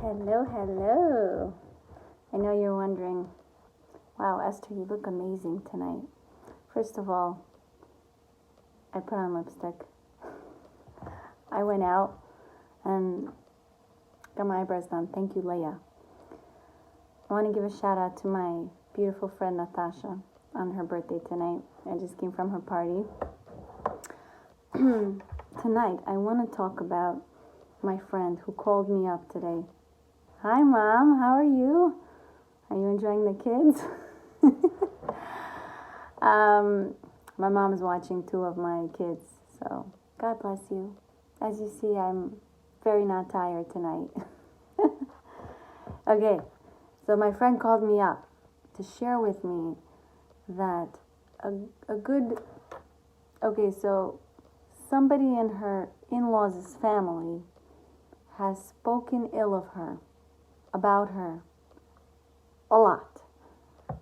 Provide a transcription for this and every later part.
Hello, hello. I know you're wondering, wow, Esther, you look amazing tonight. First of all, I put on lipstick. I went out and got my eyebrows done. Thank you, Leah. I want to give a shout out to my beautiful friend Natasha on her birthday tonight. I just came from her party. Tonight, I want to talk about my friend who called me up today. Hi, Mom. How are you? Are you enjoying the kids? My mom is watching 2 of my kids, so God bless you. As you see, I'm very not tired tonight. Okay, so my friend called me up to share with me that so somebody in her in-laws' family has spoken ill of her, about her, a lot.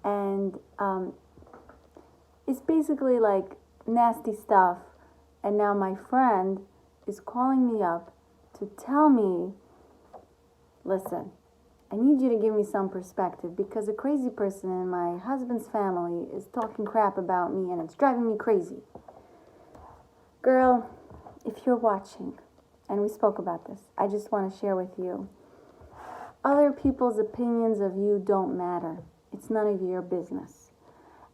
And it's basically like nasty stuff. And now my friend is calling me up to tell me, listen, I need you to give me some perspective because a crazy person in my husband's family is talking crap about me and it's driving me crazy. Girl, if you're watching, and we spoke about this, I just want to share with you, other people's opinions of you don't matter. It's none of your business.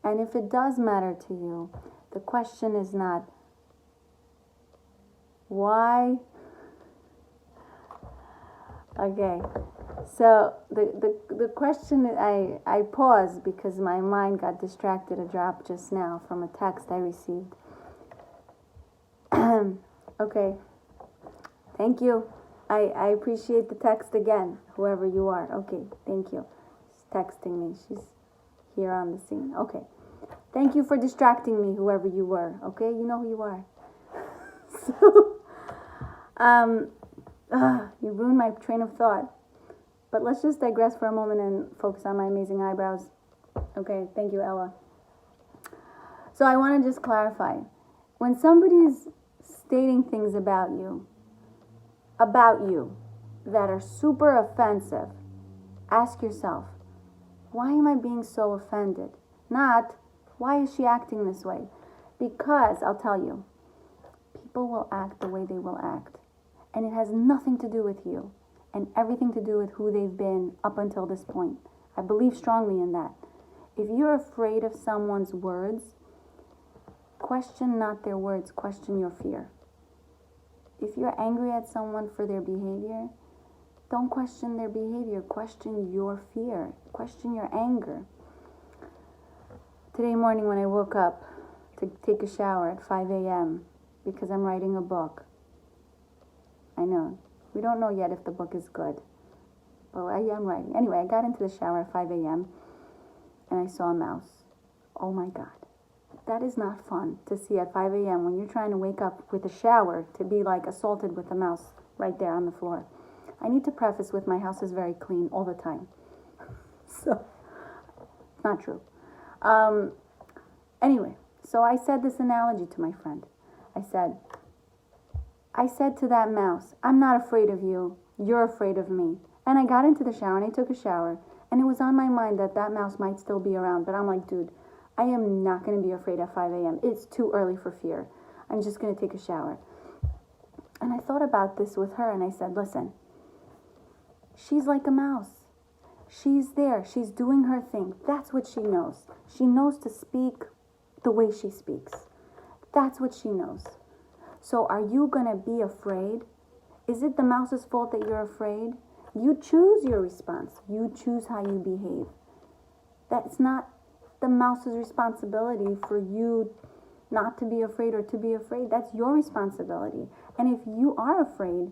And if it does matter to you, the question is not why. Okay, so the question, I paused because my mind got distracted a drop just now from a text I received. Okay, thank you. I appreciate the text again, whoever you are. Okay, thank you. She's texting me. She's here on the scene. Okay. Thank you for distracting me, whoever you were. Okay, you know who you are. So, you ruined my train of thought. But let's just digress for a moment and focus on my amazing eyebrows. Okay, thank you, Ella. So I want to just clarify. When somebody's stating things about you that are super offensive, ask yourself, why am I being so offended? Not, why is she acting this way? Because, I'll tell you, people will act the way they will act. And it has nothing to do with you and everything to do with who they've been up until this point. I believe strongly in that. If you're afraid of someone's words, question not their words, question your fear. If you're angry at someone for their behavior, don't question their behavior, question your fear, question your anger. Today morning when I woke up to take a shower at 5 a.m. because I'm writing a book. I know, we don't know yet if the book is good, but I am writing. Anyway, I got into the shower at 5 a.m. and I saw a mouse. Oh my God. That is not fun to see at 5 a.m. when you're trying to wake up with a shower to be like assaulted with a mouse right there on the floor. I need to preface with my house is very clean all the time. So, not true. Anyway, so I said this analogy to my friend. I said to that mouse, I'm not afraid of you, you're afraid of me. And I got into the shower and I took a shower and it was on my mind that mouse might still be around, but I'm like, dude, I am not going to be afraid at 5 a.m. It's too early for fear. I'm just going to take a shower. And I thought about this with her and I said, listen, she's like a mouse. She's there. She's doing her thing. That's what she knows. She knows to speak the way she speaks. That's what she knows. So are you going to be afraid? Is it the mouse's fault that you're afraid? You choose your response. You choose how you behave. That's not the mouse's responsibility for you not to be afraid or to be afraid. That's your responsibility. And if you are afraid,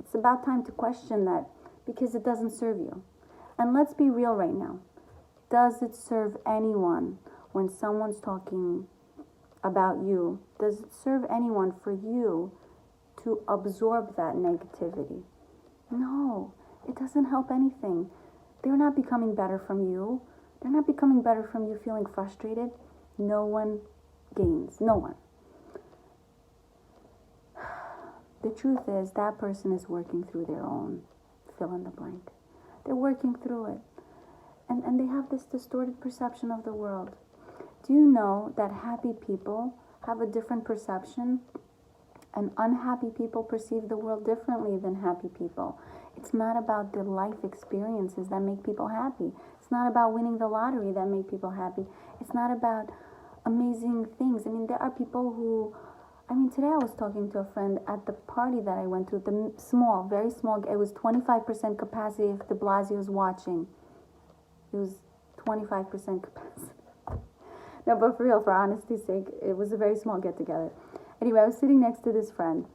it's about time to question that because it doesn't serve you. And let's be real right now. Does it serve anyone when someone's talking about you? Does it serve anyone for you to absorb that negativity? No, it doesn't help anything. They're not becoming better from you. They're not becoming better from you feeling frustrated. No one gains. No one. The truth is that person is working through their own fill in the blank. They're working through it. And they have this distorted perception of the world. Do you know that happy people have a different perception? And unhappy people perceive the world differently than happy people. It's not about the life experiences that make people happy. It's not about winning the lottery that make people happy. It's not about amazing things. I mean, there are people who, today I was talking to a friend at the party that I went to, the small, very small, it was 25% capacity if de Blasio's watching. It was 25% capacity. No, but for real, for honesty's sake, it was a very small get-together. Anyway, I was sitting next to this friend.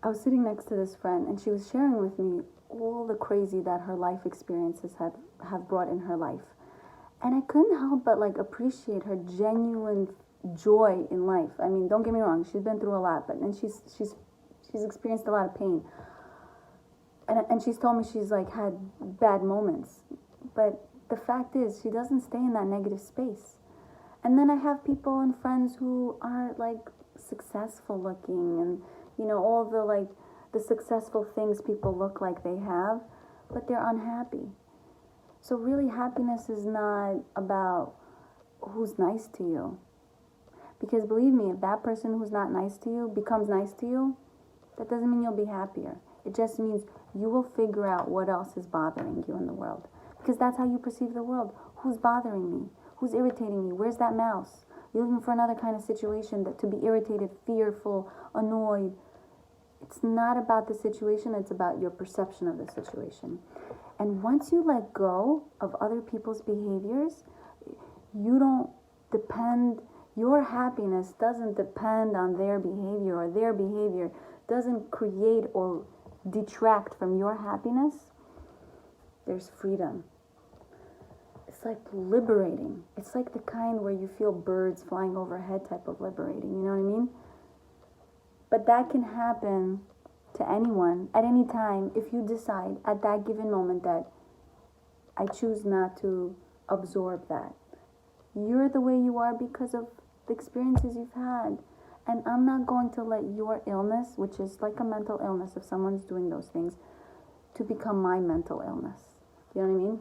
And she was sharing with me all the crazy that her life experiences have brought in her life. And I couldn't help but appreciate her genuine joy in life. I mean, don't get me wrong, she's been through a lot, and she's experienced a lot of pain. And she's told me she's had bad moments. But the fact is, she doesn't stay in that negative space. And then I have people and friends who are successful looking, and all the successful things people look like they have, but they're unhappy. So really, happiness is not about who's nice to you. Because believe me, if that person who's not nice to you becomes nice to you, that doesn't mean you'll be happier. It just means you will figure out what else is bothering you in the world. Because that's how you perceive the world. Who's bothering me? Who's irritating me? Where's that mouse? You're looking for another kind of situation to be irritated, fearful, annoyed. It's not about the situation, it's about your perception of the situation. And once you let go of other people's behaviors, your happiness doesn't depend on their behavior, or their behavior doesn't create or detract from your happiness. There's freedom. It's liberating. It's the kind where you feel birds flying overhead type of liberating, you know what I mean? But that can happen to anyone at any time if you decide at that given moment that I choose not to absorb that. You're the way you are because of the experiences you've had. And I'm not going to let your illness, which is like a mental illness if someone's doing those things, to become my mental illness. You know what I mean?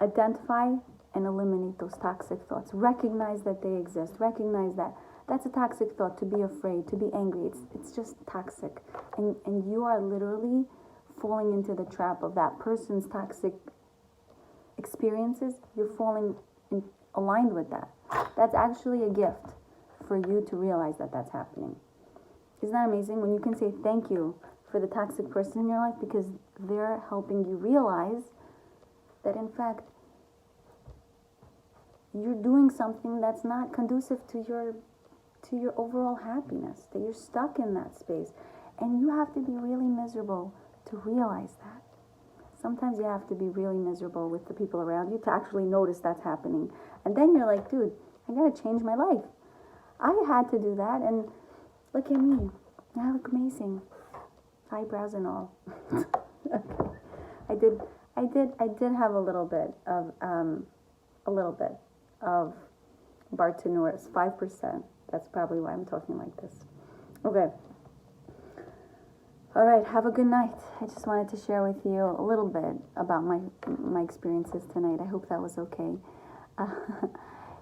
Identify and eliminate those toxic thoughts. Recognize that they exist. Recognize that that's a toxic thought, to be afraid, to be angry. It's just toxic. And you are literally falling into the trap of that person's toxic experiences. You're falling aligned with that. That's actually a gift for you to realize that that's happening. Isn't that amazing? When you can say thank you for the toxic person in your life because they're helping you realize that in fact you're doing something that's not conducive to your overall happiness, that you're stuck in that space. And you have to be really miserable to realize that. Sometimes you have to be really miserable with the people around you to actually notice that's happening. And then you're like, dude, I gotta change my life. I had to do that, and look at me. I look amazing. Eyebrows and all. I did have a little bit of Bartonur's, 5%. That's probably why I'm talking like this. Okay. All right, have a good night. I just wanted to share with you a little bit about my experiences tonight. I hope that was okay.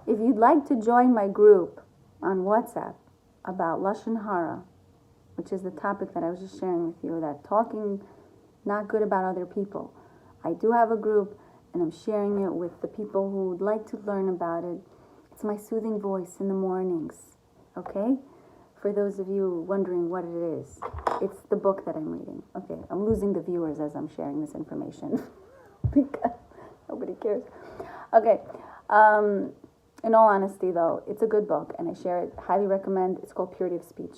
If you'd like to join my group on WhatsApp about Lashon Hara, which is the topic that I was just sharing with you, that talking not good about other people, I do have a group, and I'm sharing it with the people who would like to learn about it. It's my soothing voice in the mornings, okay? For those of you wondering what it is, it's the book that I'm reading. Okay, I'm losing the viewers as I'm sharing this information because nobody cares. Okay, in all honesty though, it's a good book and I share it. Highly recommend. It's called Purity of Speech.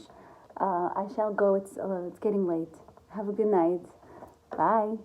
I shall go. It's getting late. Have a good night. Bye.